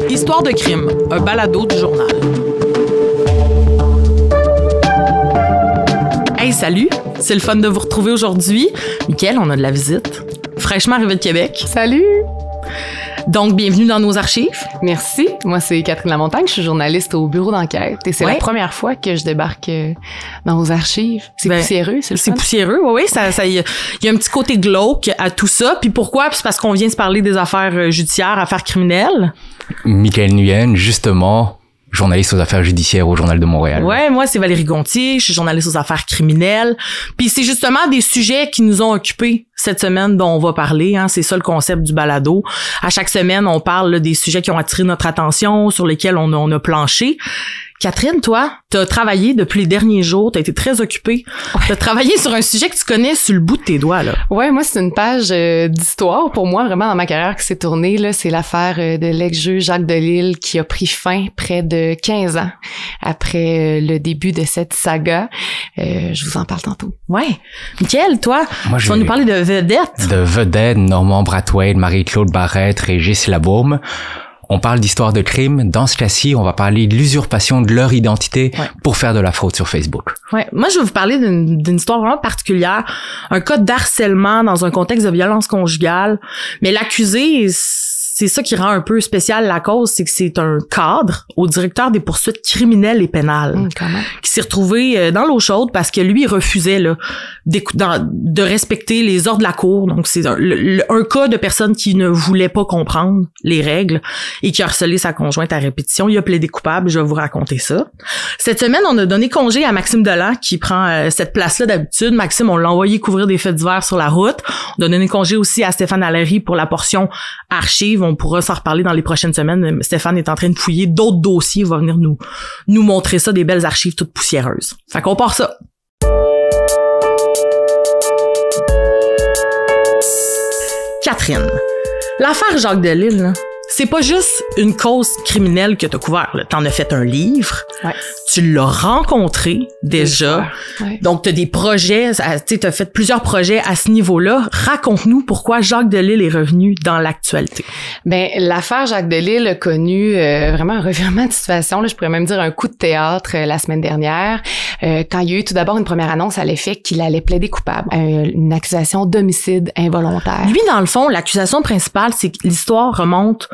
Histoire de crime, un balado du journal. Hey, salut! C'est le fun de vous retrouver aujourd'hui. Mickaël, on a de la visite. Fraîchement arrivé de Québec. Salut! Donc, bienvenue dans nos archives. Merci. Moi, c'est Catherine Lamontagne. Je suis journaliste au bureau d'enquête. Et c'est la première fois que je débarque dans vos archives. C'est poussiéreux, c'est le fun. C'est poussiéreux, oui. Il y a un petit côté glauque à tout ça. Puis pourquoi? Puis c'est parce qu'on vient se parler des affaires judiciaires, affaires criminelles. Mickaël Nguyen, justement, journaliste aux affaires judiciaires au Journal de Montréal. Ouais, moi, c'est Valérie Gontier. Je suis journaliste aux affaires criminelles. Puis c'est justement des sujets qui nous ont occupés cette semaine dont on va parler. Hein. C'est ça le concept du balado. À chaque semaine, on parle là, des sujets qui ont attiré notre attention, sur lesquels on a planché. Catherine, toi, t'as travaillé depuis les derniers jours, t'as été très occupée. Ouais. T'as travaillé sur un sujet que tu connais sur le bout de tes doigts, là. Ouais, moi, c'est une page d'histoire pour moi, vraiment, dans ma carrière qui s'est tournée, là. C'est l'affaire de l'ex-juge Jacques Delisle qui a pris fin près de 15 ans après le début de cette saga. Je vous en parle tantôt. Ouais. Mickaël, toi, tu vas nous parler de vedettes. De vedettes, Normand Brathwaite, Marie-Claude Barrette, Régis Labourme. On parle d'histoire de crime. Dans ce cas-ci, on va parler de l'usurpation de leur identité pour faire de la fraude sur Facebook. Ouais. Moi, je vais vous parler d'une histoire vraiment particulière. Un cas d'harcèlement dans un contexte de violence conjugale. Mais l'accusé, c'est ça qui rend un peu spécial la cause, c'est que c'est un cadre au directeur des poursuites criminelles et pénales qui s'est retrouvé dans l'eau chaude parce que lui, il refusait là, de respecter les ordres de la cour. Donc, c'est un cas de personne qui ne voulait pas comprendre les règles et qui a harcelé sa conjointe à répétition. Il a plaidé coupable, je vais vous raconter ça. Cette semaine, on a donné congé à Maxime Delan qui prend cette place-là d'habitude. Maxime, on l'a envoyé couvrir des faits divers sur la route. On a donné congé aussi à Stéphane Allery pour la portion archive. On pourra s'en reparler dans les prochaines semaines. Stéphane est en train de fouiller d'autres dossiers. Il va venir nous montrer ça, des belles archives toutes poussiéreuses. Fait qu'on part ça. Catherine, l'affaire Jacques Delisle, là, c'est pas juste une cause criminelle que t'as couvert. T'en as fait un livre. Ouais. Tu l'as rencontré déjà. Ouais. Donc, t'as des projets, t'as fait plusieurs projets à ce niveau-là. Raconte-nous pourquoi Jacques Delisle est revenu dans l'actualité. Ben, l'affaire Jacques Delisle a connu vraiment un revirement de situation. Là, je pourrais même dire un coup de théâtre la semaine dernière. Quand il y a eu tout d'abord une première annonce à l'effet qu'il allait plaider coupable. Une accusation d'homicide involontaire. Lui, dans le fond, l'accusation principale, c'est que l'histoire remonte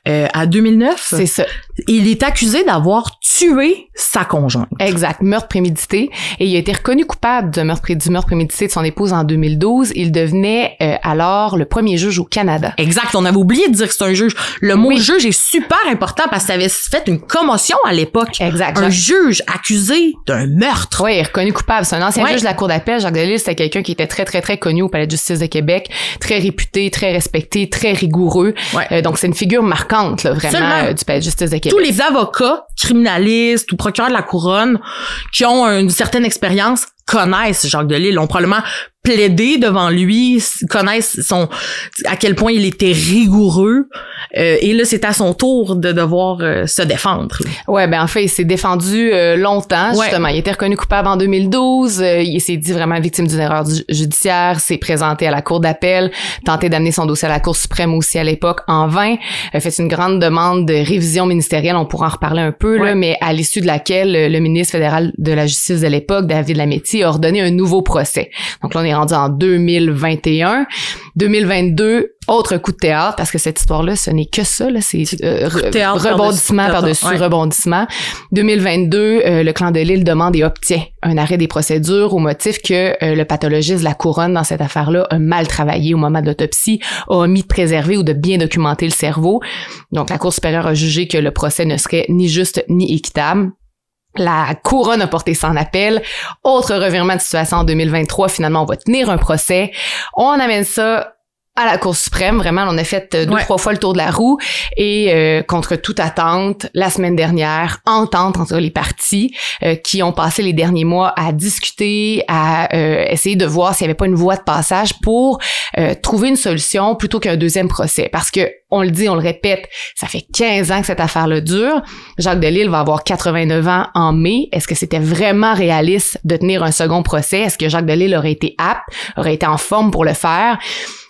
à 2009. C'est ça. Il est accusé d'avoir tué sa conjointe. Exact. Meurtre prémédité. Et il a été reconnu coupable du meurtre prémédité de son épouse en 2012. Il devenait alors le premier juge au Canada. Exact. On avait oublié de dire que c'est un juge. Le mot juge est super important parce que ça avait fait une commotion à l'époque. Exact. Un juge accusé d'un meurtre. Oui, il est reconnu coupable. C'est un ancien juge de la Cour d'appel. Jacques Delisle, c'était quelqu'un qui était très, très, très connu au Palais de justice de Québec. Très réputé, très respecté, très rigoureux. Ouais. Donc, c'est une figure marquante, là, vraiment, du Palais de justice de Québec. Tous les avocats criminalistes ou procureurs de la couronne qui ont une certaine expérience connaissent Jacques Delisle, ont probablement plaidé devant lui, connaissent à quel point il était rigoureux. Et là, c'est à son tour de devoir se défendre. Ouais, ben en fait, il s'est défendu longtemps, justement. Il a été reconnu coupable en 2012. Il s'est dit vraiment victime d'une erreur judiciaire, s'est présenté à la Cour d'appel, tenté d'amener son dossier à la Cour suprême aussi à l'époque en vain. Fait une grande demande de révision ministérielle, on pourra en reparler un peu, là, mais à l'issue de laquelle le ministre fédéral de la Justice de l'époque, David Lametti, a ordonné un nouveau procès. Donc là, on est rendu en 2021. 2022, autre coup de théâtre, parce que cette histoire-là, ce n'est que ça, là, c'est rebondissement par-dessus rebondissement. 2022, le clan Delisle demande et obtient un arrêt des procédures au motif que le pathologiste de la couronne dans cette affaire-là a mal travaillé au moment de l'autopsie, a omis de préserver ou de bien documenter le cerveau. Donc, la Cour supérieure a jugé que le procès ne serait ni juste ni équitable. La couronne a porté son appel. Autre revirement de situation en 2023. Finalement, on va tenir un procès. On amène ça à la Cour suprême. Vraiment, on a fait 2-3 fois le tour de la roue et contre toute attente, la semaine dernière, entente entre les parties qui ont passé les derniers mois à discuter, à essayer de voir s'il n'y avait pas une voie de passage pour trouver une solution plutôt qu'un deuxième procès. Parce que, on le dit, on le répète, ça fait 15 ans que cette affaire-là dure. Jacques Delisle va avoir 89 ans en mai. Est-ce que c'était vraiment réaliste de tenir un second procès? Est-ce que Jacques Delisle aurait été apte, aurait été en forme pour le faire?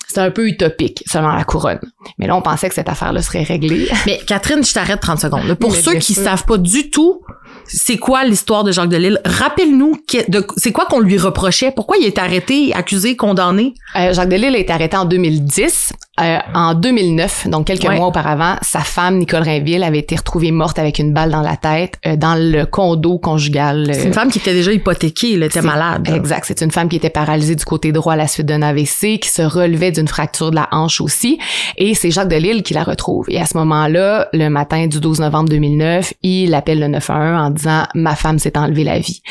C'est un peu utopique, selon la couronne. Mais là, on pensait que cette affaire-là serait réglée. Mais Catherine, je t'arrête 30 secondes. Là, pour ceux qui savent pas du tout c'est quoi l'histoire de Jacques Delisle, rappelle-nous c'est quoi qu'on lui reprochait, pourquoi il est arrêté, accusé, condamné? Jacques Delisle a été arrêté en 2010. En 2009, donc quelques mois auparavant, sa femme, Nicole Rainville, avait été retrouvée morte avec une balle dans la tête dans le condo conjugal. C'est une femme qui était déjà hypothéquée, elle était malade. Exact. C'est une femme qui était paralysée du côté droit à la suite d'un AVC, qui se relevait d'une fracture de la hanche aussi. Et c'est Jacques Delisle qui la retrouve. Et à ce moment-là, le matin du 12 novembre 2009, il appelle le 911 en disant « Ma femme s'est enlevée la vie ».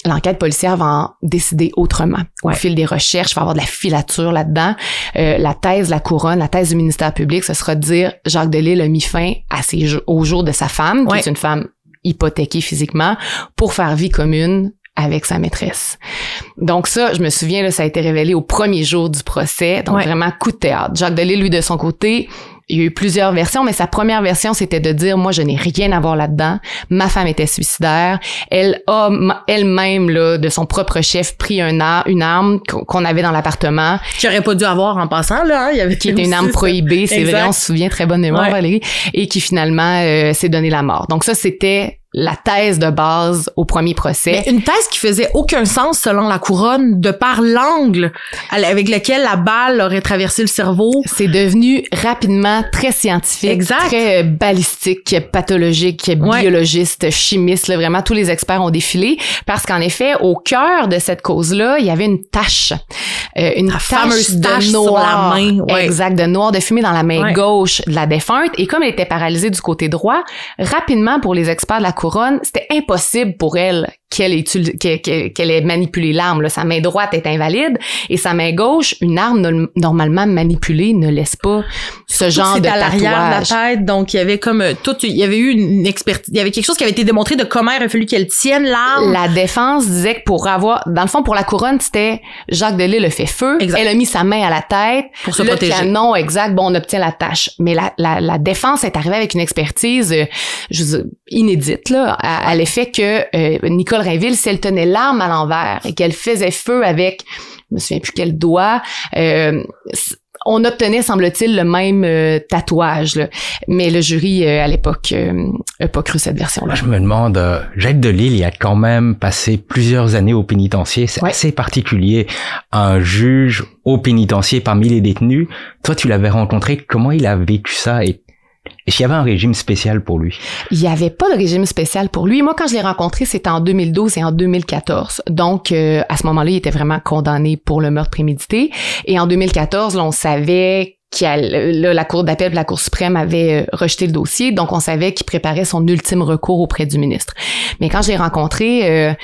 L'enquête policière va en décider autrement. Au fil des recherches, il va y avoir de la filature là-dedans. La thèse de la couronne, la thèse du ministère public, ce sera de dire Jacques Delisle a mis fin au jour de sa femme, qui est une femme hypothéquée physiquement, pour faire vie commune avec sa maîtresse. Donc ça, je me souviens, là, ça a été révélé au premier jour du procès. Donc vraiment coup de théâtre. Jacques Delisle, lui, de son côté, il y a eu plusieurs versions, mais sa première version, c'était de dire, moi, je n'ai rien à voir là-dedans. Ma femme était suicidaire. Elle a elle-même, là, de son propre chef, pris une arme qu'on avait dans l'appartement. Qui aurait pas dû avoir en passant, là. Hein? Il y avait qui était une arme prohibée, c'est vrai, on se souvient, très bonne mémoire, Valérie. Et qui finalement s'est donné la mort. Donc ça, c'était la thèse de base au premier procès. Mais une thèse qui faisait aucun sens selon la couronne, de par l'angle avec lequel la balle aurait traversé le cerveau. C'est devenu rapidement très scientifique, très balistique, pathologique, biologiste, chimiste. Là, vraiment, tous les experts ont défilé parce qu'en effet, au cœur de cette cause-là, il y avait une tache. Une fameuse tache de noir, sur la main. Exact, de noir de fumée dans la main gauche de la défunte. Et comme elle était paralysée du côté droit, rapidement, pour les experts de la couronne, c'était impossible pour elle qu'elle ait manipulé l'arme. Là. Sa main droite est invalide et sa main gauche, une arme normalement manipulée ne laisse pas ce genre de tatouage. C'était à l'arrière de la tête, donc il y avait comme il y avait eu une expertise, il y avait quelque chose qui avait été démontré de comment il a fallu qu'elle tienne l'arme. La défense disait que dans le fond, pour la couronne, c'était Jacques Delisle a fait feu, elle a mis sa main à la tête, pour se protéger. Le canon, exact, on obtient la tâche. Mais la défense est arrivée avec une expertise inédite, là, à l'effet que Nicole Rainville, si elle tenait l'arme à l'envers et qu'elle faisait feu avec, je me souviens plus quel doigt, on obtenait, semble-t-il, le même tatouage. Là. Mais le jury, à l'époque, n'a pas cru cette version-là. Je me demande, Jacques Delisle, il a quand même passé plusieurs années au pénitencier. C'est assez particulier. Un juge au pénitencier parmi les détenus. Toi, tu l'avais rencontré. Comment il a vécu ça et est-ce qu'il y avait un régime spécial pour lui? Il n'y avait pas de régime spécial pour lui. Moi, quand je l'ai rencontré, c'était en 2012 et en 2014. Donc, à ce moment-là, il était vraiment condamné pour le meurtre prémédité. Et en 2014, là, on savait la Cour d'appel et la Cour suprême avait rejeté le dossier. Donc, on savait qu'il préparait son ultime recours auprès du ministre. Mais quand je l'ai rencontré...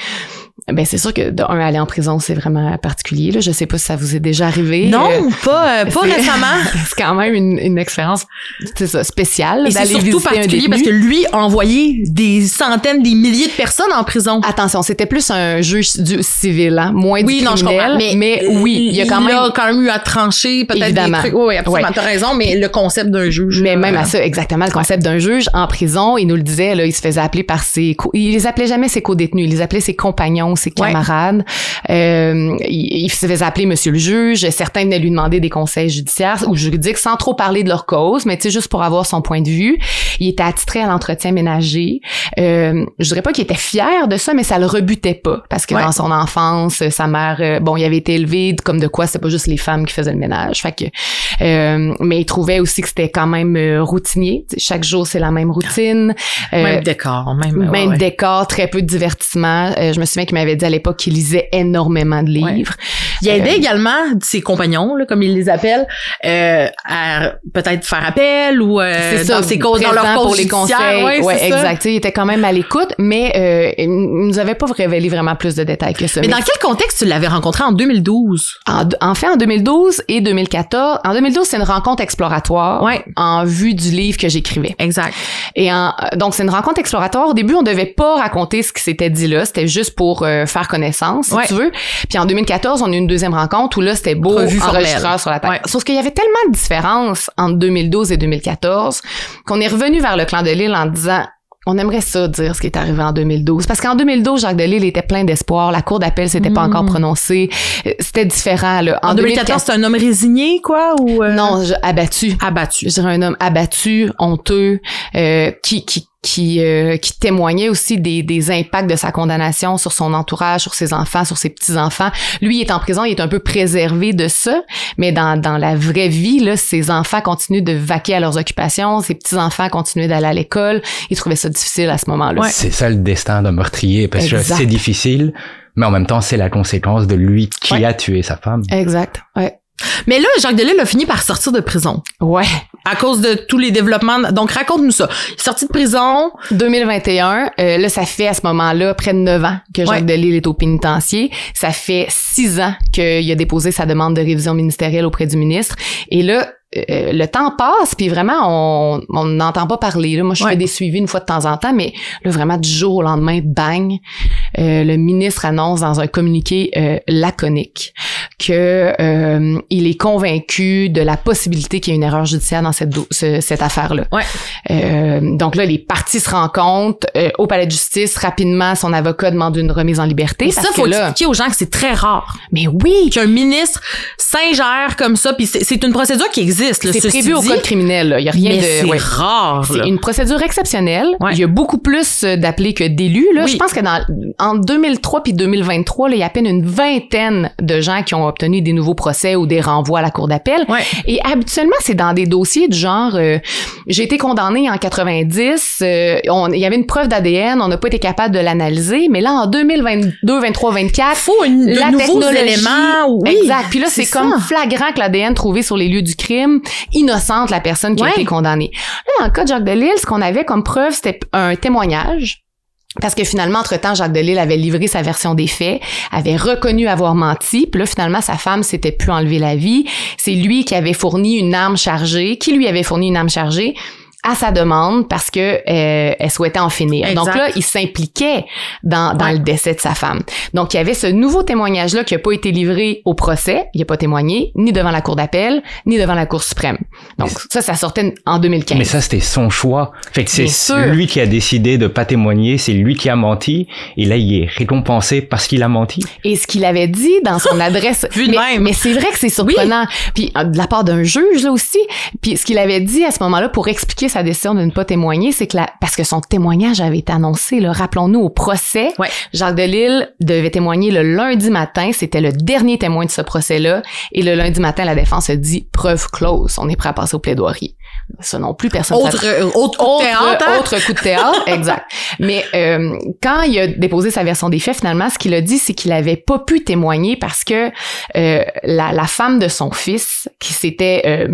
c'est sûr que aller en prison, c'est vraiment particulier. Là. Je sais pas si ça vous est déjà arrivé. Non, pas récemment. C'est quand même une expérience, c'est ça, spéciale. Et c'est surtout particulier parce que lui a envoyé des centaines, des milliers de personnes en prison. Attention, c'était plus un juge du civil, hein, moins du criminel. Non, je comprends. Mais oui, il a quand même eu à trancher peut-être évidemment. Des trucs. Oui, absolument, t'as raison, mais le concept d'un juge. Mais même à ça, exactement, le concept d'un juge en prison, il nous le disait, là, il se faisait appeler par il les appelait jamais ses co-détenus, il les appelait ses compagnons, ses camarades. Il se faisait appeler monsieur le juge. Certains venaient lui demander des conseils judiciaires ou juridiques sans trop parler de leur cause, mais tu sais, juste pour avoir son point de vue. Il était attitré à l'entretien ménager. Je dirais pas qu'il était fier de ça, mais ça le rebutait pas parce que dans son enfance, sa mère, il avait été élevé comme de quoi c'est pas juste les femmes qui faisaient le ménage. Fait que, mais il trouvait aussi que c'était quand même routinier. T'sais, chaque jour, c'est la même routine. Même décor. Même décor, très peu de divertissement. Je me souviens qu'il m'avait avait dit à l'époque qu'il lisait énormément de livres. Ouais. Il aidait également ses compagnons, là, comme il les appelle, à peut-être faire appel ou dans ses causes, dans leur cause pour les conseils. Ouais, exact. Il était quand même à l'écoute, mais il nous avait pas révélé vraiment plus de détails que ça. Mais dans quel contexte tu l'avais rencontré en 2012? En fait, en 2012 et 2014. En 2012, c'est une rencontre exploratoire en vue du livre que j'écrivais. Exact. Et donc, c'est une rencontre exploratoire. Au début, on devait pas raconter ce qui s'était dit là. C'était juste pour faire connaissance, si tu veux. Puis en 2014, on a eu une deuxième rencontre où là, c'était beau, enregistreur sur la table. Sauf qu'il y avait tellement de différences entre 2012 et 2014 qu'on est revenu vers le clan de Lille en disant... On aimerait ça dire ce qui est arrivé en 2012. Parce qu'en 2012, Jacques Delisle était plein d'espoir. La cour d'appel s'était pas encore prononcée. C'était différent, là. En 2014, c'est un homme résigné, quoi, ou... Non, abattu. Abattu. Je dirais un homme abattu, honteux, qui témoignait aussi des impacts de sa condamnation sur son entourage, sur ses enfants, sur ses petits-enfants. Lui, il est en prison, il est un peu préservé de ça, mais dans la vraie vie, là, ses enfants continuent de vaquer à leurs occupations, ses petits-enfants continuaient d'aller à l'école. Il trouvait ça difficile à ce moment-là. Ouais. C'est ça le destin d'un meurtrier, parce que c'est difficile, mais en même temps, c'est la conséquence de lui qui a tué sa femme. Exact, ouais. Mais là, Jacques Delisle a fini par sortir de prison. Ouais. À cause de tous les développements. Donc, raconte-nous ça. Il est sorti de prison. 2021. Là, ça fait à ce moment-là près de 9 ans que Jacques Delisle est au pénitencier. Ça fait 6 ans qu'il a déposé sa demande de révision ministérielle auprès du ministre. Et là, le temps passe, puis vraiment, on n'entend pas parler. Là, moi, je fais des suivis une fois de temps en temps, mais là, vraiment, du jour au lendemain, bang, le ministre annonce dans un communiqué laconique que il est convaincu de la possibilité qu'il y ait une erreur judiciaire dans cette affaire-là. Donc là, les parties se rencontrent au palais de justice. Rapidement, son avocat demande une remise en liberté. Mais ça, faut expliquer aux gens que c'est très rare. Mais oui! Qu'un ministre s'ingère comme ça, puis c'est une procédure qui existe. C'est prévu au code criminel. Il y a rien mais de... c'est rare. C'est une procédure exceptionnelle. Il y a beaucoup plus d'appelés que d'élus. Là. Je pense que en 2003 puis 2023, là, il y a à peine une vingtaine de gens qui ont obtenu des nouveaux procès ou des renvois à la cour d'appel. Et habituellement, c'est dans des dossiers du genre j'ai été condamné en 90, il y avait une preuve d'ADN, on n'a pas été capable de l'analyser, mais là en 2022, 23, 24, faut de nouveaux éléments. Exact. Puis là, c'est comme flagrant que l'ADN trouvé sur les lieux du crime innocente la personne qui a été condamnée. Là, dans le cas de Jacques Delisle, ce qu'on avait comme preuve, c'était un témoignage. Parce que finalement, entre-temps, Jacques Delisle avait livré sa version des faits, avait reconnu avoir menti, puis là, finalement, sa femme s'était pu enlever la vie. C'est lui qui avait fourni une arme chargée, à sa demande parce que elle souhaitait en finir. Exact. Donc là, il s'impliquait dans le décès de sa femme. Donc il y avait ce nouveau témoignage-là qui n'a pas été livré au procès, il n'a pas témoigné ni devant la cour d'appel, ni devant la Cour suprême. Donc ça sortait en 2015. Mais ça, c'était son choix. Fait que c'est lui qui a décidé de pas témoigner, c'est lui qui a menti, et là, il est récompensé parce qu'il a menti. Et ce qu'il avait dit dans son adresse... mais c'est vrai que c'est surprenant. Puis de la part d'un juge, là aussi. Puis ce qu'il avait dit à ce moment-là pour expliquer sa décision de ne pas témoigner, c'est que parce que son témoignage avait été annoncé, là, rappelons-nous, au procès. Jacques Delisle devait témoigner le lundi matin. C'était le dernier témoin de ce procès-là. Et le lundi matin, la défense a dit preuve close. On est prêt à passer au plaidoirie. Ça non plus, personne... Autre coup de théâtre, exact. Mais quand il a déposé sa version des faits, finalement, ce qu'il a dit, c'est qu'il avait pas pu témoigner parce que la femme de son fils, qui s'était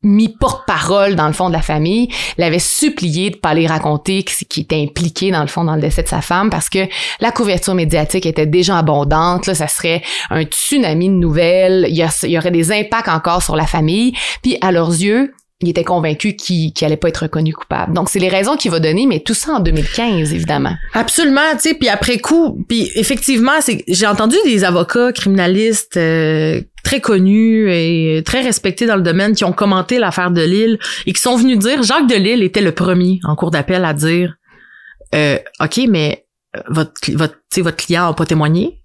mis porte-parole dans le fond de la famille, l'avait supplié de pas aller raconter qu'il était impliqué dans le fond dans le décès de sa femme parce que la couverture médiatique était déjà abondante, là ça serait un tsunami de nouvelles, il y aurait des impacts encore sur la famille, puis à leurs yeux, il était convaincu qu'il allait pas être reconnu coupable. Donc, c'est les raisons qu'il va donner, mais tout ça en 2015, évidemment. Absolument, tu sais, puis après coup, puis effectivement, j'ai entendu des avocats criminalistes très connus et très respectés dans le domaine qui ont commenté l'affaire Delisle et qui sont venus dire, Jacques Delisle était le premier en cour d'appel à dire OK, mais votre client n'a pas témoigné.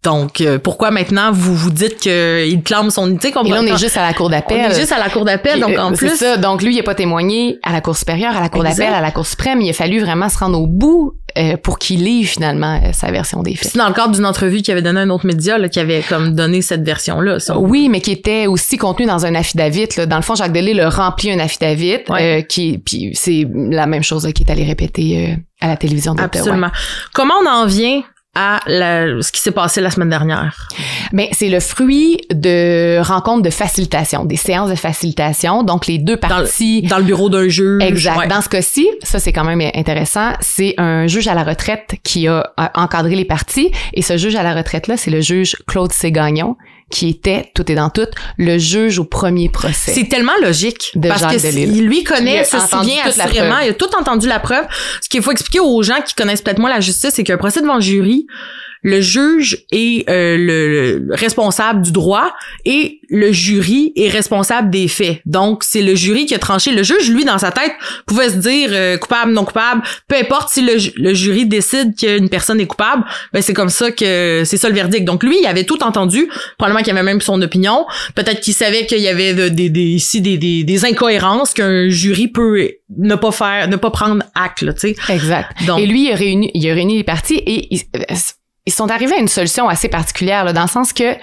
Donc, pourquoi maintenant vous dites qu'il clame son... Et là, on est juste à la cour d'appel. Donc en plus... C'est ça. Donc, lui, il n'a pas témoigné à la Cour supérieure, à la Cour d'appel, à la Cour suprême. Il a fallu vraiment se rendre au bout pour qu'il livre finalement sa version des faits. C'est dans le cadre d'une entrevue qu'il avait donnée à un autre média là, qui avait comme donné cette version-là. Oui, mais qui était aussi contenue dans un affidavit. Là. Dans le fond, Jacques Delisle a rempli un affidavit puis c'est la même chose là, qui est allé répéter à la télévision d'Ottawa. Absolument. Comment on en vient à ce qui s'est passé la semaine dernière? Ben, c'est le fruit de rencontres de facilitation, des séances de facilitation. Donc, les deux parties... Dans le bureau d'un juge. Exact. Ouais. Dans ce cas-ci, ça, c'est quand même intéressant, c'est un juge à la retraite qui a encadré les parties. Et ce juge à la retraite-là, c'est le juge Claude Ségagnon, qui était, tout est dans tout, le juge au premier procès. C'est tellement logique. De parce Jacques que Delisle. lui connaît, se souvient assurément, il a tout entendu la preuve. Ce qu'il faut expliquer aux gens qui connaissent peut-être moins la justice, c'est qu'un procès devant le jury, le juge est le responsable du droit et le jury est responsable des faits. Donc, c'est le jury qui a tranché. Le juge, lui, dans sa tête, pouvait se dire coupable, non coupable. Peu importe si le jury décide qu'une personne est coupable, ben c'est comme ça que c'est ça le verdict. Donc, lui, il avait tout entendu. Probablement qu'il avait même son opinion. Peut-être qu'il savait qu'il y avait des incohérences qu'un jury peut ne pas prendre acte, là, tu sais. Exact. Donc, et lui, il a réuni les parties et ils sont arrivés à une solution assez particulière, là, dans le sens que,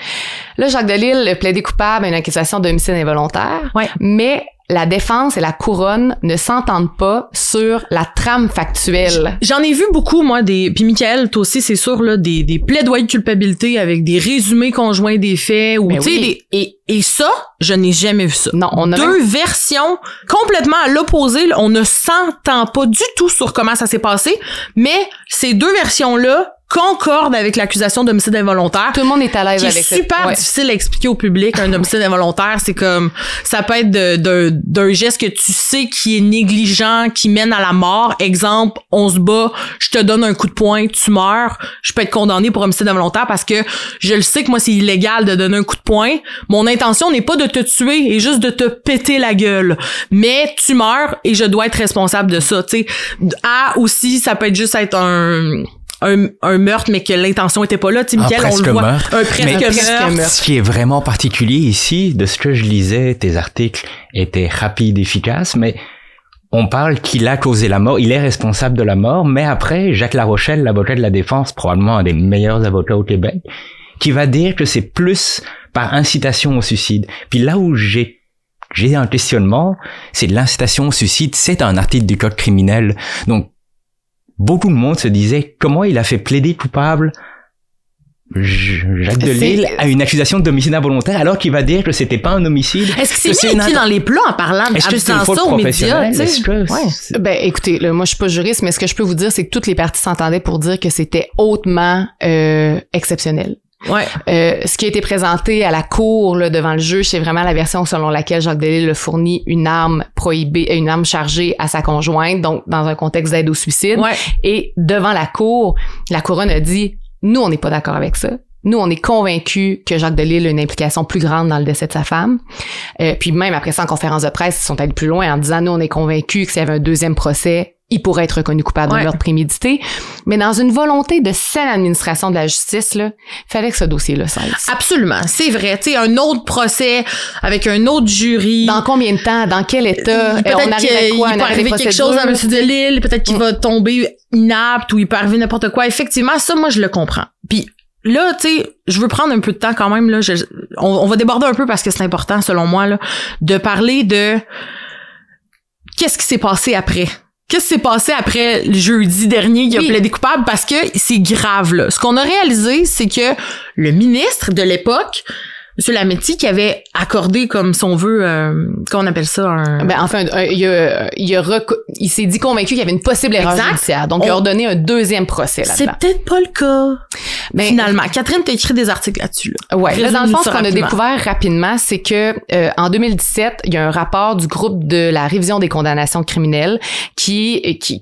là, Jacques Delisle a plaidé coupable à une accusation d'homicide involontaire, ouais. Mais la défense et la couronne ne s'entendent pas sur la trame factuelle. J'en ai vu beaucoup, moi, puis Michael, toi aussi, c'est sûr, là, des plaidoyers de culpabilité avec des résumés conjoints des faits, ou, tu sais, oui. et ça, je n'ai jamais vu ça. Non, on a deux versions complètement à l'opposé, là, on ne s'entend pas du tout sur comment ça s'est passé, mais ces deux versions-là concorde avec l'accusation d'homicide involontaire. Tout le monde est à l'aise avec ça. C'est super difficile à expliquer au public. Un homicide involontaire, c'est comme, ça peut être d'un geste que tu sais qui est négligent, qui mène à la mort. Exemple, on se bat, je te donne un coup de poing, tu meurs. Je peux être condamné pour homicide involontaire parce que je le sais que moi, c'est illégal de donner un coup de poing. Mon intention n'est pas de te tuer et juste de te péter la gueule. Mais tu meurs et je dois être responsable de ça, tu sais. Aussi, ça peut être juste être un meurtre, mais que l'intention était pas là. Tu sais, Mickaël, on le voit. Meurtre. Un presque meurtre. Ce qui est vraiment particulier ici, de ce que je lisais, tes articles étaient rapides, efficaces, mais on parle qu'il a causé la mort, il est responsable de la mort, mais après, Jacques Larochelle, l'avocat de la défense, probablement un des meilleurs avocats au Québec, qui va dire que c'est plus par incitation au suicide. Puis là où j'ai un questionnement, c'est l'incitation au suicide, c'est un article du code criminel. Donc, beaucoup de monde se disait comment il a fait plaider coupable Jacques Delisle à une accusation d'homicide involontaire alors qu'il va dire que c'était pas un homicide. Est-ce que c'est mis dans les plats en parlant Est-ce que c'est une faute professionnelle? Ben écoutez, là, moi je suis pas juriste, mais ce que je peux vous dire, c'est que toutes les parties s'entendaient pour dire que c'était hautement exceptionnel. Ouais. Ce qui a été présenté à la cour là, devant le juge, c'est vraiment la version selon laquelle Jacques Delisle a fourni une arme prohibée, une arme chargée à sa conjointe, donc dans un contexte d'aide au suicide. Ouais. Et devant la couronne a dit, nous on n'est pas d'accord avec ça. Nous, on est convaincus que Jacques Delisle a une implication plus grande dans le décès de sa femme. Puis même après ça, en conférence de presse, ils sont allés plus loin en disant, nous, on est convaincus que s'il y avait un deuxième procès, il pourrait être reconnu coupable de meurtre prémédité. Mais dans une volonté de saine administration de la justice, là, il fallait que ce dossier-là cesse. Absolument. C'est vrai. Tu sais, un autre procès avec un autre jury. Dans combien de temps? Dans quel état? Peut-être qu'il peut arriver quelque chose à M. Delisle. Peut-être qu'il va tomber inapte ou il peut arriver n'importe quoi. Effectivement, ça, moi, je le comprends. Puis là, tu sais, je veux prendre un peu de temps quand même. Là, on va déborder un peu parce que c'est important, selon moi, là, de parler de qu'est-ce qui s'est passé après. Qu'est-ce qui s'est passé après le jeudi dernier qui a plaidé coupable? Parce que c'est grave, là. Ce qu'on a réalisé, c'est que le ministre de l'époque, M. Lametti, qui avait accordé comme son vœu, comment on appelle ça? Il s'est dit convaincu qu'il y avait une possible erreur judiciaire. Donc, il a ordonné un deuxième procès là-dedans. C'est peut-être pas le cas. Mais finalement, Catherine t'a écrit des articles là-dessus. Là. Ouais. Là, dans le fond, ce qu'on a découvert rapidement, c'est que en 2017, il y a un rapport du groupe de la révision des condamnations criminelles qui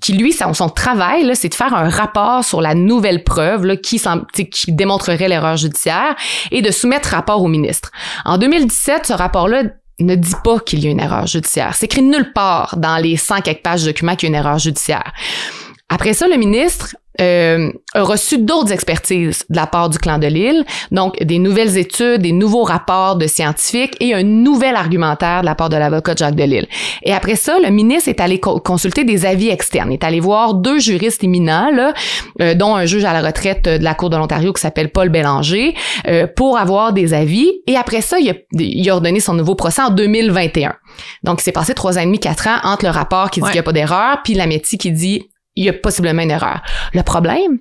lui, son travail, là, c'est de faire un rapport sur la nouvelle preuve là, qui démontrerait l'erreur judiciaire et de soumettre rapport au ministre. En 2017, ce rapport-là ne dit pas qu'il y a une erreur judiciaire. C'est écrit nulle part dans les 100 quelques pages de documents qu'il y a une erreur judiciaire. Après ça, le ministre a reçu d'autres expertises de la part du clan Delisle, donc des nouvelles études, des nouveaux rapports de scientifiques et un nouvel argumentaire de la part de l'avocat de Jacques Delisle. Et après ça, le ministre est allé consulter des avis externes. Il est allé voir 2 juristes éminents, là, dont un juge à la retraite de la Cour de l'Ontario qui s'appelle Paul Bélanger, pour avoir des avis. Et après ça, il a ordonné son nouveau procès en 2021. Donc, il s'est passé 3 ans et demi, 4 ans entre le rapport qui dit qu'il n'y a pas d'erreur, puis Lametti qui dit il y a possiblement une erreur. Le problème,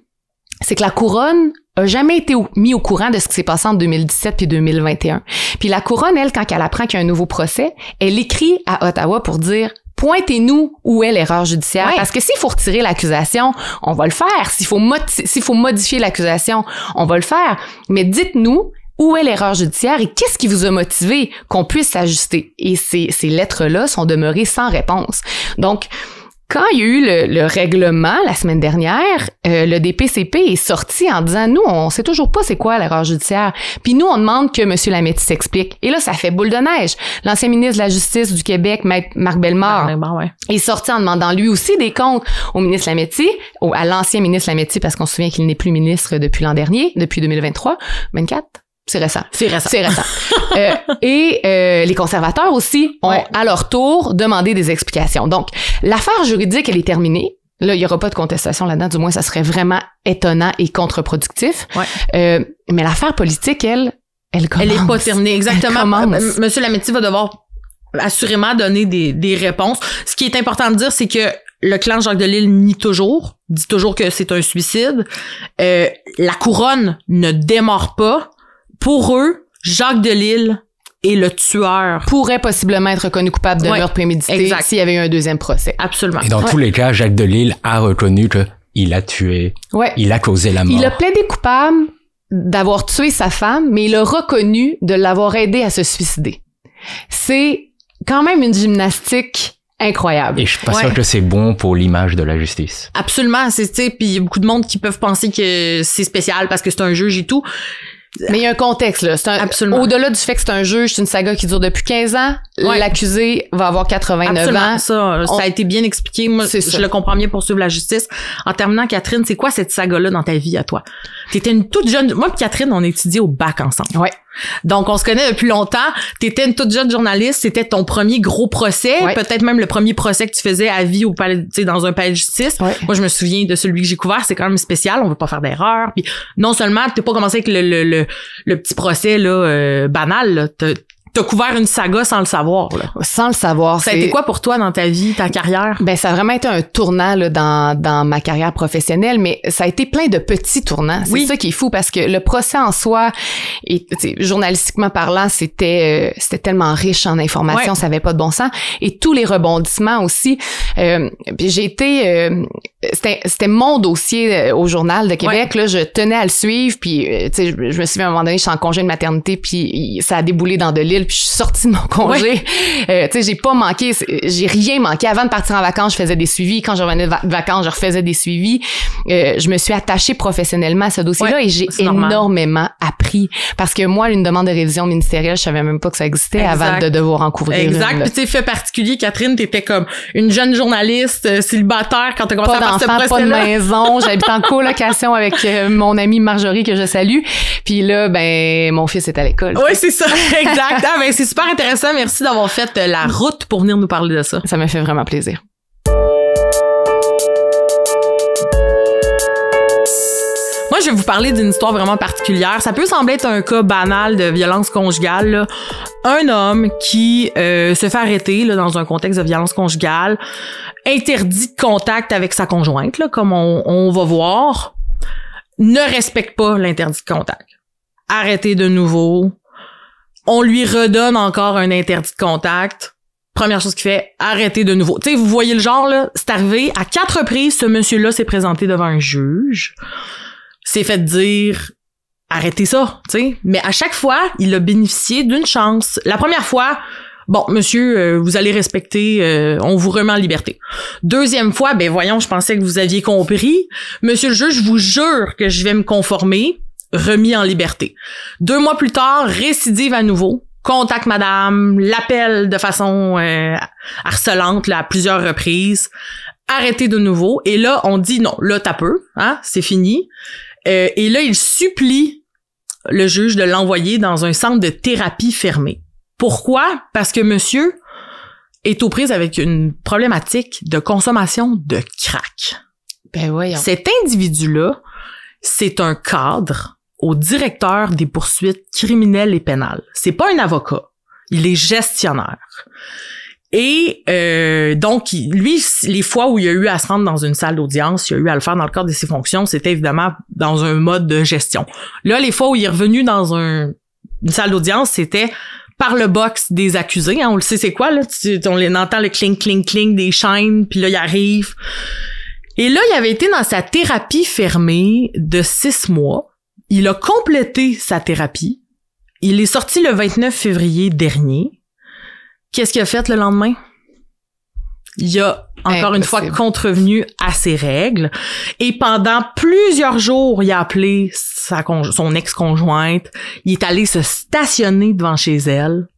c'est que la couronne a jamais été mis au courant de ce qui s'est passé en 2017 puis 2021. Puis la couronne, elle, quand elle apprend qu'il y a un nouveau procès, elle écrit à Ottawa pour dire « Pointez-nous où est l'erreur judiciaire. » Parce que s'il faut retirer l'accusation, on va le faire. S'il faut modifier l'accusation, on va le faire. Mais dites-nous où est l'erreur judiciaire et qu'est-ce qui vous a motivé qu'on puisse s'ajuster. Et ces lettres-là sont demeurées sans réponse. Donc, quand il y a eu le règlement la semaine dernière, le DPCP est sorti en disant « Nous, on sait toujours pas c'est quoi l'erreur judiciaire. » Puis nous, on demande que M. Lametti s'explique. Et là, ça fait boule de neige. L'ancien ministre de la Justice du Québec, Maître Marc Bellemare, est sorti en demandant lui aussi des comptes au ministre Lametti, à l'ancien ministre Lametti, parce qu'on se souvient qu'il n'est plus ministre depuis l'an dernier, depuis 2023, 24. C'est récent. Les conservateurs aussi ont, à leur tour, demandé des explications. Donc, l'affaire juridique, elle est terminée. Là, il y aura pas de contestation là-dedans. Du moins, ça serait vraiment étonnant et contre-productif. Mais l'affaire politique, elle commence. Elle est pas terminée. Exactement. Monsieur Lametti va devoir assurément donner des réponses. Ce qui est important de dire, c'est que le clan Jacques Delisle dit toujours que c'est un suicide. La couronne ne démord pas. Pour eux, Jacques Delisle est le tueur. Pourrait possiblement être reconnu coupable de meurtre prémédité s'il y avait eu un deuxième procès. Absolument. Et dans tous les cas, Jacques Delisle a reconnu qu'il a tué, il a causé la mort. Il a plaidé coupable d'avoir tué sa femme, mais il a reconnu de l'avoir aidé à se suicider. C'est quand même une gymnastique incroyable. Et je suis pas sûr que c'est bon pour l'image de la justice. Absolument. Puis il y a beaucoup de monde qui peuvent penser que c'est spécial parce que c'est un juge et tout. Mais il y a un contexte, là. Au-delà du fait que c'est un juge, c'est une saga qui dure depuis 15 ans. L'accusé va avoir 89 ans. Ça a été bien expliqué. Moi, je le comprends bien pour suivre la justice. En terminant, Catherine, c'est quoi cette saga-là dans ta vie à toi? T'étais une toute jeune... Moi et Catherine, on étudiait au bac ensemble. Ouais. Donc, on se connaît depuis longtemps. T'étais une toute jeune journaliste. C'était ton premier gros procès. Peut-être même le premier procès que tu faisais à vie au palais, dans un palais de justice. Moi, je me souviens de celui que j'ai couvert. C'est quand même spécial. On veut pas faire d'erreur. Puis, non seulement t'as pas commencé avec le petit procès, là, banal, là. T'as couvert une saga sans le savoir, là. Sans le savoir. Ça a été quoi pour toi dans ta vie, ta carrière? Ben, ça a vraiment été un tournant, là, dans ma carrière professionnelle, mais ça a été plein de petits tournants. C'est ça qui est fou parce que le procès en soi, et, journalistiquement parlant, c'était tellement riche en informations, ça avait pas de bon sens. Et tous les rebondissements aussi. J'ai été, c'était mon dossier au Journal de Québec, là, je tenais à le suivre, puis, je me souviens à un moment donné, je suis en congé de maternité, puis ça a déboulé dans Delisle, puis je suis sortie de mon congé. J'ai pas manqué, j'ai rien manqué. Avant de partir en vacances, je faisais des suivis. Quand je revenais de vacances, je refaisais des suivis. Je me suis attachée professionnellement à ce dossier-là et j'ai énormément appris. Parce que moi, une demande de révision ministérielle, je savais même pas que ça existait avant de devoir en couvrir une. Puis tu sais, fait particulier, Catherine, t'étais comme une jeune journaliste célibataire quand t'as commencé à faire ce procès-là. Pas de maison, j'habite en colocation avec mon amie Marjorie que je salue. Puis là, ben, mon fils est à l'école. Oui, c'est ça, exact. Ben, c'est super intéressant. Merci d'avoir fait la route pour venir nous parler de ça. Ça m'a fait vraiment plaisir. Moi, je vais vous parler d'une histoire vraiment particulière. Ça peut sembler être un cas banal de violence conjugale, là. Un homme qui se fait arrêter là, dans un contexte de violence conjugale, interdit de contact avec sa conjointe, là, comme on va voir, ne respecte pas l'interdit de contact. Arrêté de nouveau. On lui redonne encore un interdit de contact. Première chose qu'il fait, arrêter de nouveau. Tu sais, vous voyez le genre, là, c'est arrivé. À 4 reprises, ce monsieur-là s'est présenté devant un juge. S'est fait dire, arrêtez ça, tu sais. Mais à chaque fois, il a bénéficié d'une chance. La première fois, bon, monsieur, vous allez respecter, on vous remet en liberté. Deuxième fois, ben voyons, je pensais que vous aviez compris. Monsieur le juge, je vous jure que je vais me conformer. Remis en liberté. 2 mois plus tard, récidive à nouveau, contacte madame, l'appelle de façon harcelante là, à plusieurs reprises, arrêté de nouveau, et là, on dit non, là, t'as peu, hein, c'est fini. Et là, il supplie le juge de l'envoyer dans un centre de thérapie fermé. Pourquoi? Parce que monsieur est aux prises avec une problématique de consommation de crack. Ben voyons. Cet individu-là, c'est un cadre au directeur des poursuites criminelles et pénales. C'est pas un avocat. Il est gestionnaire. Et donc, lui, les fois où il a eu à se rendre dans une salle d'audience, il a eu à le faire dans le cadre de ses fonctions, c'était évidemment dans un mode de gestion. Là, les fois où il est revenu dans une salle d'audience, c'était par le box des accusés. Hein, on le sait c'est quoi, là. On entend le cling, cling, cling des chaînes, puis là, il arrive. Et là, il avait été dans sa thérapie fermée de 6 mois. Il a complété sa thérapie. Il est sorti le 29 février dernier. Qu'est-ce qu'il a fait le lendemain? Il a encore une fois contrevenu à ses règles. Et pendant plusieurs jours, il a appelé son ex-conjointe. Il est allé se stationner devant chez elle.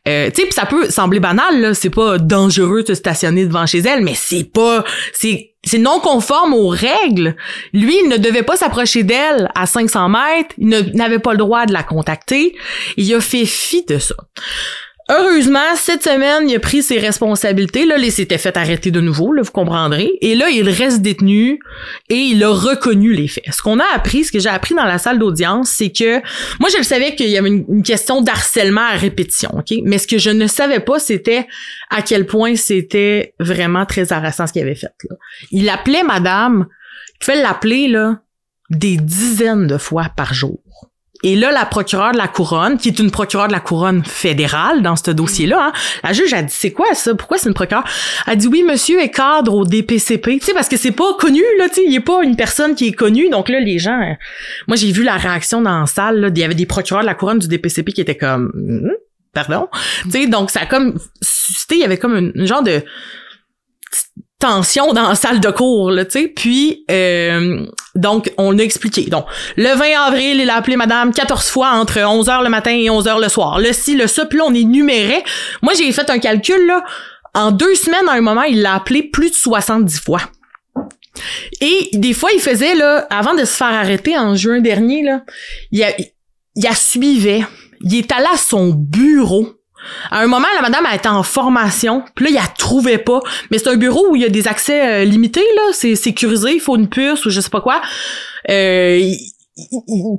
Tu sais, puis ça peut sembler banal, là. C'est pas dangereux de se stationner devant chez elle, mais c'est non conforme aux règles. Lui, il ne devait pas s'approcher d'elle à 500 mètres. Il n'avait pas le droit de la contacter. Il a fait fi de ça. Heureusement, cette semaine, il a pris ses responsabilités. Là, il s'était fait arrêter de nouveau, là, vous comprendrez. Et là, il reste détenu et il a reconnu les faits. Ce qu'on a appris, ce que j'ai appris dans la salle d'audience, c'est que moi, je le savais qu'il y avait une question d'harcèlement à répétition, ok. Mais ce que je ne savais pas, c'était à quel point c'était vraiment très harassant ce qu'il avait fait. Là. Il appelait madame, il fait l'appeler là des dizaines de fois par jour. Et là, la procureure de la Couronne, qui est une procureure de la Couronne fédérale dans ce dossier-là, hein, la juge a dit, c'est quoi ça? Pourquoi c'est une procureure? Elle dit, oui, monsieur est cadre au DPCP. Tu sais, parce que c'est pas connu, là, tu sais, il est pas une personne qui est connue. Donc là, les gens, moi, j'ai vu la réaction dans la salle, là, il y avait des procureurs de la Couronne du DPCP qui étaient comme, pardon. Tu sais, donc ça a comme suscité, il y avait comme une genre de tension dans la salle de cours, là, tu sais. Puis, donc, on a expliqué. Donc, le 20 avril, il a appelé madame 14 fois entre 11h le matin et 11h le soir. Le ci, le ça, puis là, on énumérait. Moi, j'ai fait un calcul, là. En 2 semaines, à un moment, il l'a appelé plus de 70 fois. Et des fois, il faisait, là, avant de se faire arrêter en juin dernier, là, il a suivait. Il est allé à son bureau. À un moment, la madame a été en formation, puis là, il la trouvait pas. Mais c'est un bureau où il y a des accès limités, là. C'est sécurisé, il faut une puce ou je sais pas quoi. Il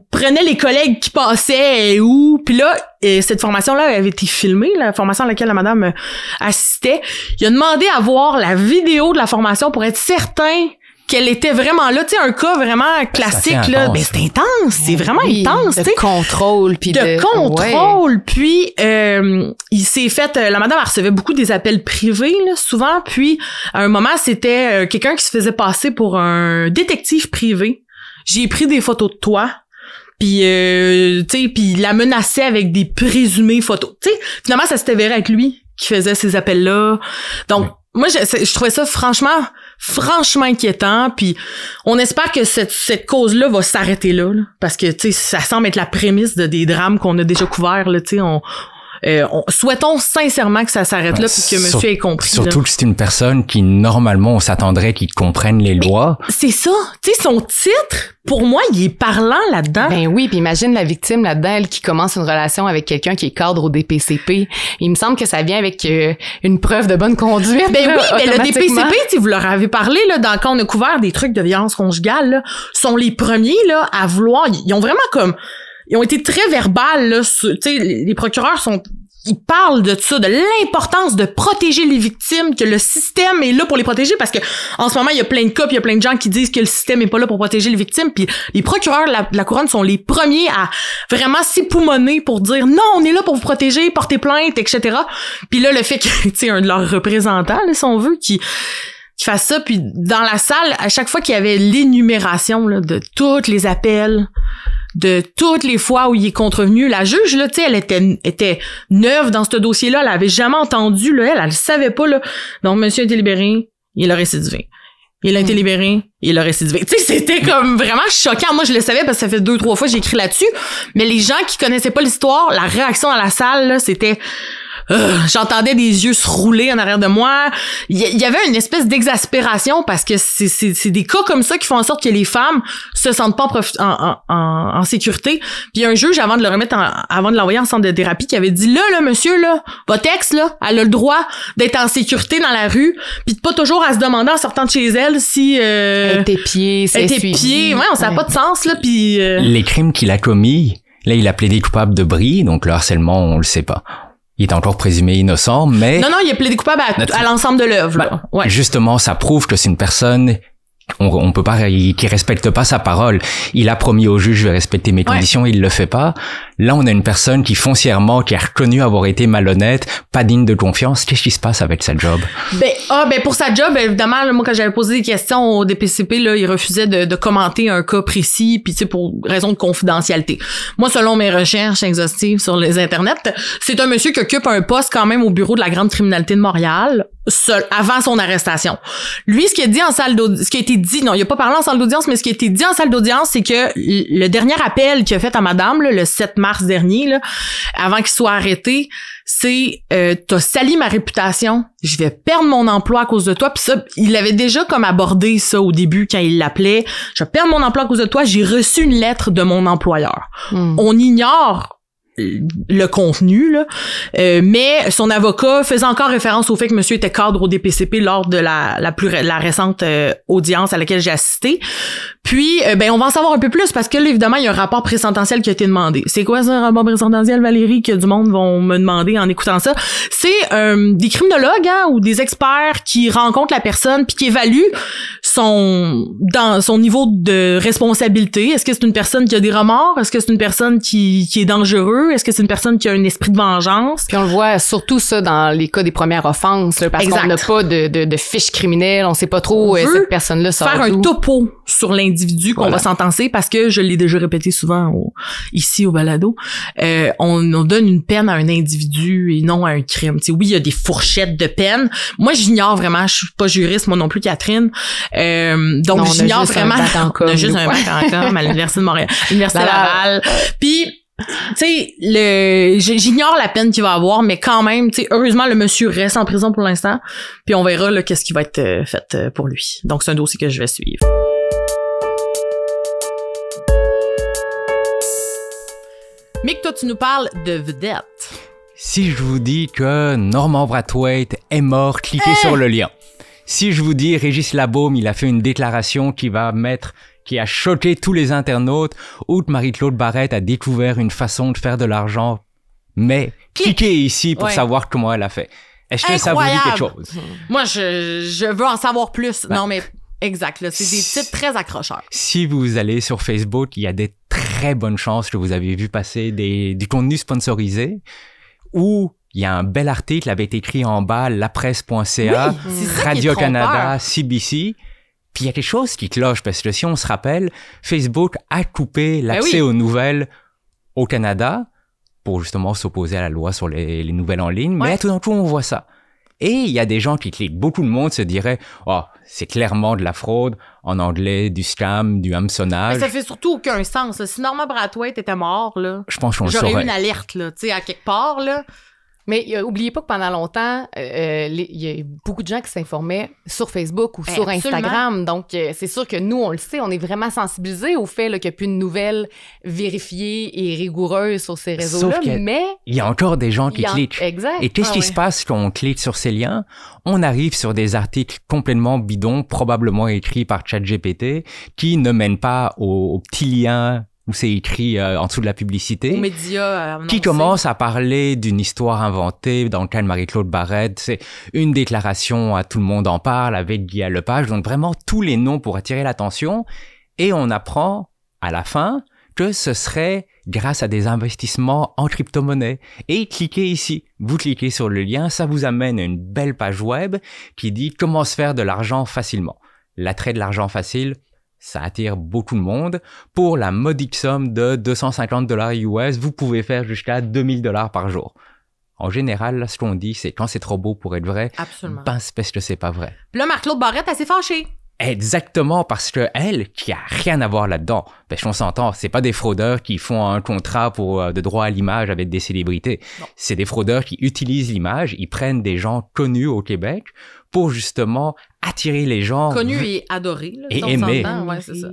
prenait les collègues qui passaient où. Puis là, cette formation-là avait été filmée, la formation à laquelle la madame assistait. Il a demandé à voir la vidéo de la formation pour être certain qu'elle était vraiment là, tu sais, un cas vraiment classique, là. Ben, c'est intense, c'est vraiment intense, tu sais. De contrôle, puis de contrôle, ouais. Puis il s'est fait, la madame elle recevait beaucoup des appels privés, là, souvent, puis à un moment, c'était quelqu'un qui se faisait passer pour un détective privé. J'ai pris des photos de toi. Puis tu sais, puis il la menaçait avec des présumées photos. Tu sais, finalement, ça s'était avéré avec lui qui faisait ces appels-là. Donc, moi, je trouvais ça franchement inquiétant, puis on espère que cette cause-là va s'arrêter là, parce que, tu sais, ça semble être la prémisse des drames qu'on a déjà couverts, là, tu sais, souhaitons sincèrement que ça s'arrête là, puis que monsieur ait compris. Surtout là. Que c'est une personne qui, normalement, on s'attendrait qu'il comprenne les lois. C'est ça. Tu sais, son titre, pour moi, il est parlant là-dedans. Ben oui, puis imagine la victime là-dedans, elle qui commence une relation avec quelqu'un qui est cadre au DPCP. Il me semble que ça vient avec une preuve de bonne conduite. Ben oui, mais le DPCP, tu vous leur avez parlé, là, quand on a couvert des trucs de violence conjugale, là, sont les premiers, là, à vouloir, ils ont vraiment comme, ils ont été très verbales, là, tu sais, les procureurs ils parlent de ça, de l'importance de protéger les victimes, que le système est là pour les protéger, parce que en ce moment, il y a plein de cas, puis il y a plein de gens qui disent que le système est pas là pour protéger les victimes, puis les procureurs de la Couronne sont les premiers à vraiment s'époumoner pour dire non, on est là pour vous protéger, porter plainte, etc. Puis là, le fait que, tu sais, un de leurs représentants, là, si on veut, qui fasse ça, puis dans la salle, à chaque fois qu'il y avait l'énumération là, de tous les appels, de toutes les fois où il est contrevenu, la juge, là, tu sais, elle était neuve dans ce dossier-là, elle avait jamais entendu, là, elle le savait pas, là. Donc, monsieur a été libéré, il a récidivé. Il a été libéré, il a récidivé. Tu sais, c'était comme vraiment choquant. Moi, je le savais parce que ça fait 2-3 fois que j'ai écrit là-dessus, mais les gens qui connaissaient pas l'histoire, la réaction dans la salle, là, c'était... j'entendais des yeux se rouler en arrière de moi. Il y avait une espèce d'exaspération parce que c'est des cas comme ça qui font en sorte que les femmes se sentent pas en sécurité. Puis un juge, avant de le remettre avant de l'envoyer en centre de thérapie, qui avait dit là, monsieur, là, votre ex, là, elle a le droit d'être en sécurité dans la rue, puis de pas toujours à se demander en sortant de chez elle si elle était pieds, c'est suivi. Ouais, ça n'a pas de sens, là. Puis les crimes qu'il a commis, là, il a plaidé coupable de bris, donc le harcèlement, on le sait pas. Il est encore présumé innocent, mais... Non, il est plaidé coupable à l'ensemble de l'œuvre. Ben, ouais. Justement, ça prouve que c'est une personne... On peut pas, qui respecte pas sa parole. Il a promis au juge de respecter mes conditions, il le fait pas. Là, on a une personne qui foncièrement, qui a reconnu avoir été malhonnête, pas digne de confiance. Qu'est-ce qui se passe avec sa job? Pour sa job, évidemment, moi, quand j'avais posé des questions au DPCP, là, il refusait de commenter un cas précis, puis tu sais, pour raison de confidentialité. Moi, selon mes recherches exhaustives sur les internets, c'est un monsieur qui occupe un poste quand même au bureau de la grande criminalité de Montréal, avant son arrestation. Lui, ce qui a été dit, non, il a pas parlé en salle d'audience, mais ce qui a été dit en salle d'audience, c'est que le dernier appel qu'il a fait à madame, là, le 7 mars dernier, là, avant qu'il soit arrêté, c'est t'as sali ma réputation, je vais perdre mon emploi à cause de toi. Puis ça, il avait déjà comme abordé ça au début quand il l'appelait. Je vais perdre mon emploi à cause de toi, j'ai reçu une lettre de mon employeur. On ignore le contenu, là. Mais son avocat faisait encore référence au fait que monsieur était cadre au DPCP lors de la récente audience à laquelle j'ai assisté. Puis, on va en savoir un peu plus parce que là, évidemment, il y a un rapport présententiel qui a été demandé. C'est quoi ça, un rapport présententiel, Valérie, que du monde vont me demander en écoutant ça? C'est des criminologues ou des experts qui rencontrent la personne puis qui évaluent dans son niveau de responsabilité. Est-ce que c'est une personne qui a des remords? Est-ce que c'est une personne qui est dangereuse? Est-ce que c'est une personne qui a un esprit de vengeance? Puis on le voit surtout ça dans les cas des premières offenses, là, parce qu'on n'a pas de fiche criminelle, on sait pas trop cette personne-là sort faire un topo sur l'individu qu'on va sentencer, parce que je l'ai déjà répété souvent ici au balado, on donne une peine à un individu et non à un crime. T'sais, oui, il y a des fourchettes de peine. Moi, j'ignore vraiment, je suis pas juriste, moi non plus, Catherine. Donc, non, j'ignore vraiment. On a juste un bac en com à l'Université de Montréal, l'Université Laval. Puis, tu sais, j'ignore la peine qu'il va avoir, mais quand même, tu sais, heureusement, le monsieur reste en prison pour l'instant, puis on verra là qu'est-ce qui va être fait pour lui. Donc, c'est un dossier que je vais suivre. Mick, toi, tu nous parles de vedette. Si je vous dis que Norman Brathwaite est mort, cliquez sur le lien. Si je vous dis Régis Labaume, il a fait une déclaration qui a choqué tous les internautes, ou que Marie-Claude Barrette a découvert une façon de faire de l'argent, mais cliquez ici pour savoir comment elle a fait. Est-ce que ça vous dit quelque chose? Moi, je veux en savoir plus. Non, mais exact, là, c'est des titres très accrocheurs. Si vous allez sur Facebook, il y a des très bonnes chances que vous avez vu passer du contenu sponsorisé, ou il y a un bel article, avait été écrit en bas, lapresse.ca, Radio-Canada, CBC. Puis il y a quelque chose qui cloche, parce que si on se rappelle, Facebook a coupé l'accès aux nouvelles au Canada pour justement s'opposer à la loi sur les nouvelles en ligne. Mais tout d'un coup, on voit ça. Et il y a des gens qui cliquent. Beaucoup de monde se dirait « Oh, c'est clairement de la fraude. » En anglais, du scam, du hameçonnage. Mais ça fait surtout aucun sens. Là. Si Norman Brathwaite était mort, là, je pense qu'on le saurait. J'aurais eu une alerte, là, tu sais, à quelque part, là. Mais oubliez pas que pendant longtemps, il y a beaucoup de gens qui s'informaient sur Facebook ou sur Instagram. Donc, c'est sûr que nous, on le sait, on est vraiment sensibilisés au fait qu'il n'y a plus de nouvelles vérifiées et rigoureuses sur ces réseaux-là. Mais il y a encore des gens qui cliquent. Exact. Et qu'est-ce qui se passe quand on clique sur ces liens? On arrive sur des articles complètement bidons, probablement écrits par ChatGPT, qui ne mènent pas aux petits liens où c'est écrit en dessous de la publicité, aux médias qui commence à parler d'une histoire inventée dans le cas de Marie-Claude Barrette. C'est une déclaration à Tout le monde en parle avec Guy Lepage, donc vraiment tous les noms pour attirer l'attention, et on apprend à la fin que ce serait grâce à des investissements en crypto-monnaie. Et cliquez ici, vous cliquez sur le lien, ça vous amène à une belle page web qui dit comment se faire de l'argent facilement. L'attrait de l'argent facile, ça attire beaucoup de monde. Pour la modique somme de $250 US, vous pouvez faire jusqu'à $2000 par jour. En général, là, ce qu'on dit, c'est quand c'est trop beau pour être vrai, absolument, ben c'est parce que c'est pas vrai. Puis là, Marc-Claude Barrette, elle s'est fâchée. Exactement, parce que elle, qui a rien à voir là-dedans, parce qu'on s'entend, c'est pas des fraudeurs qui font un contrat de droit à l'image avec des célébrités. Non. C'est des fraudeurs qui utilisent l'image, ils prennent des gens connus au Québec pour justement attirer les gens. Connus et adorés. Là, et aimés. Ouais, c'est ça.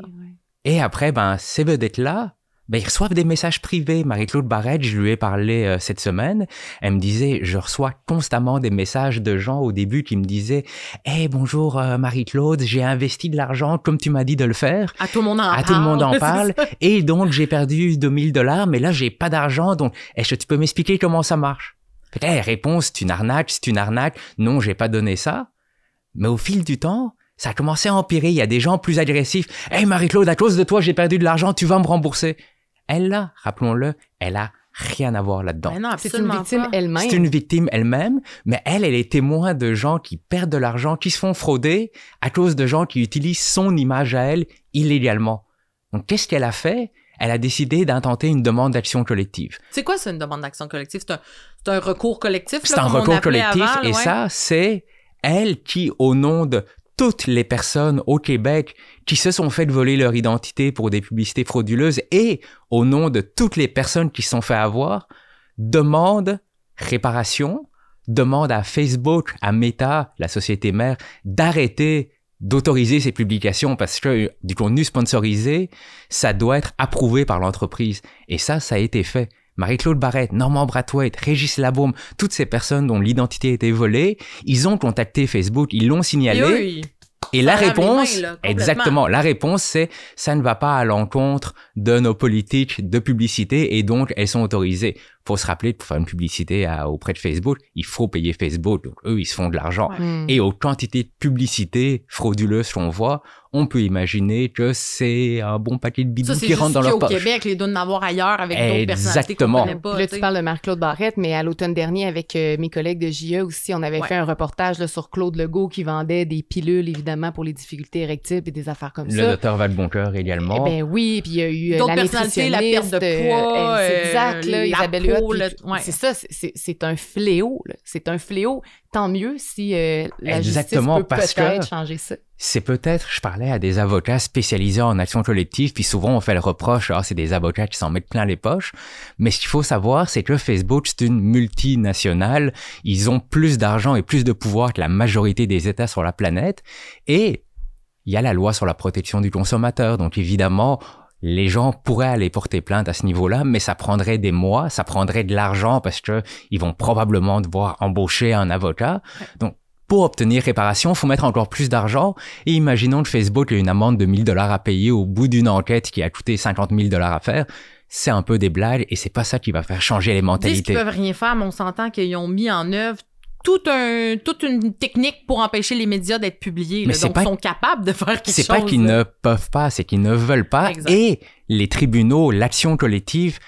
Et après, ces vedettes-là, ils reçoivent des messages privés. Marie-Claude Barrette, je lui ai parlé cette semaine. Elle me disait, je reçois constamment des messages de gens au début qui me disaient « Hey, bonjour Marie-Claude, j'ai investi de l'argent comme tu m'as dit de le faire. » Tout le monde en parle. Tout le monde en parle. Et donc, j'ai perdu $2000, mais là, j'ai pas d'argent. Donc, est-ce que tu peux m'expliquer comment ça marche? Fait que, réponse, c'est une arnaque. Non, j'ai pas donné ça. Mais au fil du temps, ça a commencé à empirer. Il y a des gens plus agressifs. Hey, Marie-Claude, à cause de toi, j'ai perdu de l'argent, tu vas me rembourser. Elle, là, rappelons-le, elle a rien à voir là-dedans. Mais non, c'est une victime elle-même. C'est une victime elle-même, mais elle est témoin de gens qui perdent de l'argent, qui se font frauder à cause de gens qui utilisent son image à elle illégalement. Donc, qu'est-ce qu'elle a fait? Elle a décidé d'intenter une demande d'action collective. C'est quoi, c'est une demande d'action collective? C'est un recours collectif? C'est un recours collectif, et ça, c'est elle qui, au nom de toutes les personnes au Québec qui se sont fait voler leur identité pour des publicités frauduleuses et au nom de toutes les personnes qui se sont fait avoir, demande réparation, demande à Facebook, à Meta, la société mère, d'arrêter d'autoriser ces publications parce que du contenu sponsorisé, ça doit être approuvé par l'entreprise. Et ça a été fait. Marie-Claude Barrette, Normand Brathwaite, Régis Labaume, toutes ces personnes dont l'identité a été volée, ils ont contacté Facebook, ils l'ont signalé. Et la réponse, exactement, la réponse c'est ça ne va pas à l'encontre de nos politiques de publicité et donc elles sont autorisées. Faut se rappeler que pour faire une publicité auprès de Facebook, il faut payer Facebook. Donc eux, ils se font de l'argent. Ouais. Et aux quantités de publicité frauduleuses qu'on voit, on peut imaginer que c'est un bon paquet de bidous qui rentrent dans leur poche. Au Québec, les doivent en avoir ailleurs avec d'autres personnalités qu'on connaît pas. Là, tu parles de Marc-Claude Barrette, mais à l'automne dernier, avec mes collègues de JE aussi, on avait fait un reportage là, sur Claude Legault qui vendait des pilules, évidemment, pour les difficultés érectiles et des affaires comme ça. Le docteur Valboncoeur également. Eh ben oui, puis il y a eu d'autres la personnalités, la perte de poids, c'est exact, là, Isabelle Huot. Ouais. C'est ça, c'est un fléau. Là. C'est un fléau. Tant mieux si la justice peut peut-être changer ça. C'est peut-être, je parlais à des avocats spécialisés en action collective, puis souvent on fait le reproche, c'est des avocats qui s'en mettent plein les poches. Mais ce qu'il faut savoir, c'est que Facebook, c'est une multinationale. Ils ont plus d'argent et plus de pouvoir que la majorité des États sur la planète. Et il y a la loi sur la protection du consommateur. Donc évidemment, les gens pourraient aller porter plainte à ce niveau-là, mais ça prendrait des mois, ça prendrait de l'argent parce que ils vont probablement devoir embaucher un avocat. Donc, pour obtenir réparation, il faut mettre encore plus d'argent. Et imaginons que Facebook ait une amende de $1,000 à payer au bout d'une enquête qui a coûté $50,000 à faire. C'est un peu des blagues et c'est pas ça qui va faire changer les mentalités. Ils peuvent rien faire, mais on s'entend qu'ils ont mis en œuvre toute une technique pour empêcher les médias d'être publiés. Mais donc, ils sont capables de faire quelque chose. C'est pas qu'ils ne peuvent pas, c'est qu'ils ne veulent pas. Exact. Et les tribunaux, l'action collective,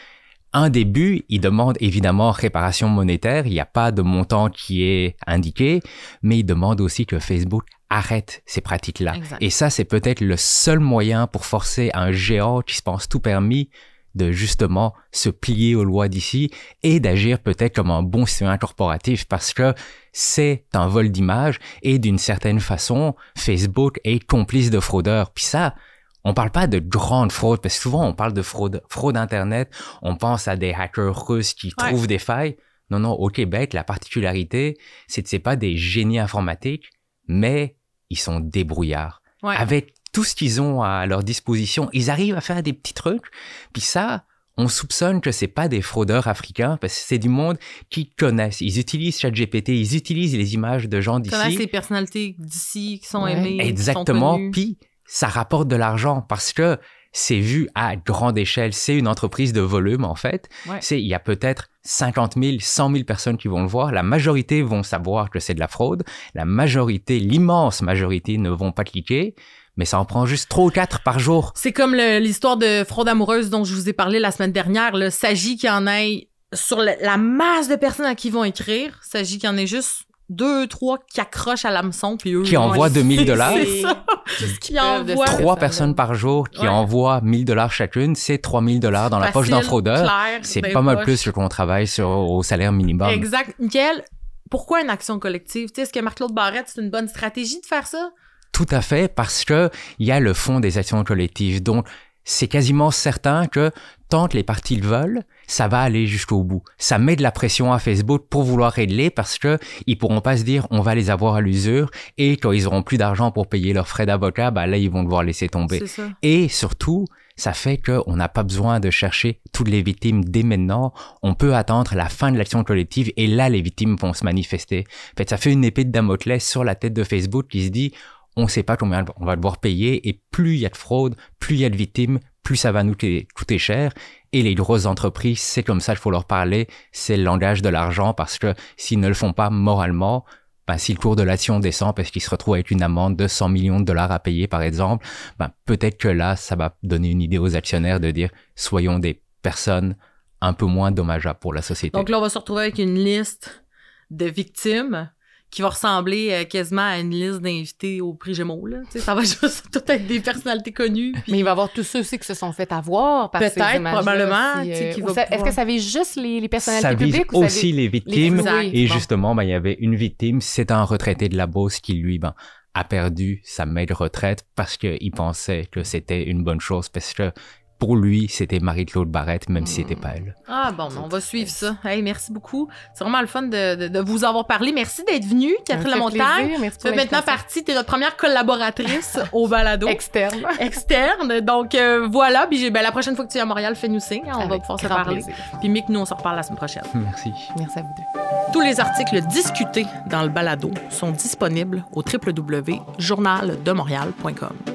un début, ils demandent évidemment réparation monétaire. Il n'y a pas de montant qui est indiqué, mais ils demandent aussi que Facebook arrête ces pratiques-là. Exact. Et ça, c'est peut-être le seul moyen pour forcer un géant qui se pense tout permis de justement se plier aux lois d'ici et d'agir peut-être comme un bon citoyen corporatif parce que c'est un vol d'image et d'une certaine façon, Facebook est complice de fraudeurs. Puis ça, on parle pas de grande fraude parce que souvent on parle de fraude Internet, on pense à des hackers russes qui trouvent des failles. Non, au Québec, la particularité, c'est que c'est pas des génies informatiques, mais ils sont débrouillards. Ouais. Avec tout ce qu'ils ont à leur disposition, ils arrivent à faire des petits trucs. Puis ça, on soupçonne que c'est pas des fraudeurs africains parce que c'est du monde qui connaissent. Ils utilisent ChatGPT, ils utilisent les images de gens d'ici. Ils connaissent les personnalités d'ici qui sont aimées. Exactement. Qui sont puis ça rapporte de l'argent parce que c'est vu à grande échelle. C'est une entreprise de volume, en fait. Ouais. Il y a peut-être 50 000, 100 000 personnes qui vont le voir. La majorité vont savoir que c'est de la fraude. L'immense majorité ne vont pas cliquer. Mais ça en prend juste 3 ou 4 par jour. C'est comme l'histoire de fraude amoureuse dont je vous ai parlé la semaine dernière. Il s'agit qu'il y en ait sur la masse de personnes à qui ils vont écrire. Il s'agit qu'il y en ait juste 2, 3 qui accrochent à l'hameçon. Puis eux, qui envoient $2,000. C'est ça. Qui envoient 3 personnes par jour qui envoient $1,000 chacune. C'est $3,000 dans la poche d'un fraudeur. Clair, c'est pas mal plus que qu'on travaille au salaire minimum. Exact. Michael, pourquoi une action collective? Est-ce que Marc-Claude Barrette, c'est une bonne stratégie de faire ça? Tout à fait, parce que il y a le fond des actions collectives. Donc, c'est quasiment certain que tant que les partis le veulent, ça va aller jusqu'au bout. Ça met de la pression à Facebook pour vouloir régler parce que ils pourront pas se dire on va les avoir à l'usure et quand ils auront plus d'argent pour payer leurs frais d'avocat, là ils vont devoir laisser tomber. C'est ça. Et surtout, ça fait qu'on n'a pas besoin de chercher toutes les victimes dès maintenant. On peut attendre la fin de l'action collective et là les victimes vont se manifester. En fait, ça fait une épée de Damoclès sur la tête de Facebook qui se dit on sait pas combien on va devoir payer et plus il y a de fraude, plus il y a de victimes, plus ça va nous coûter cher. Et les grosses entreprises, c'est comme ça qu'il faut leur parler, c'est le langage de l'argent, parce que s'ils ne le font pas moralement, si le cours de l'action descend parce qu'ils se retrouvent avec une amende de 100 millions de dollars à payer, par exemple, peut-être que là, ça va donner une idée aux actionnaires de dire « soyons des personnes un peu moins dommageables pour la société ». Donc là, on va se retrouver avec une liste de victimes qui va ressembler quasiment à une liste d'invités au prix Gémeaux, là. Tu sais, ça va juste tout être des personnalités connues. Puis... Mais il va y avoir tous ceux aussi qui se sont fait avoir par ces images-là. Probablement. Est-ce que ça vise juste les personnalités publiques? Ça vise aussi les victimes. Et justement, il y avait une victime, c'est un retraité de la Beauce qui, lui, a perdu sa maigre retraite parce qu'il pensait que c'était une bonne chose, parce que pour lui, c'était Marie-Claude Barrette, même si c'était pas elle. Ah bon, on va suivre ça. Hey, merci beaucoup. C'est vraiment le fun de vous avoir parlé. Merci d'être venue, Catherine Lamontagne. Tu fais maintenant partie, t'es notre première collaboratrice au balado. Externe. Donc voilà, puis la prochaine fois que tu es à Montréal, fais-nous signe. On va pouvoir se parler. Plaisir. Puis Mick, nous, on se reparle la semaine prochaine. Merci. Merci à vous deux. Tous les articles discutés dans le balado sont disponibles au www.journaldemontréal.com.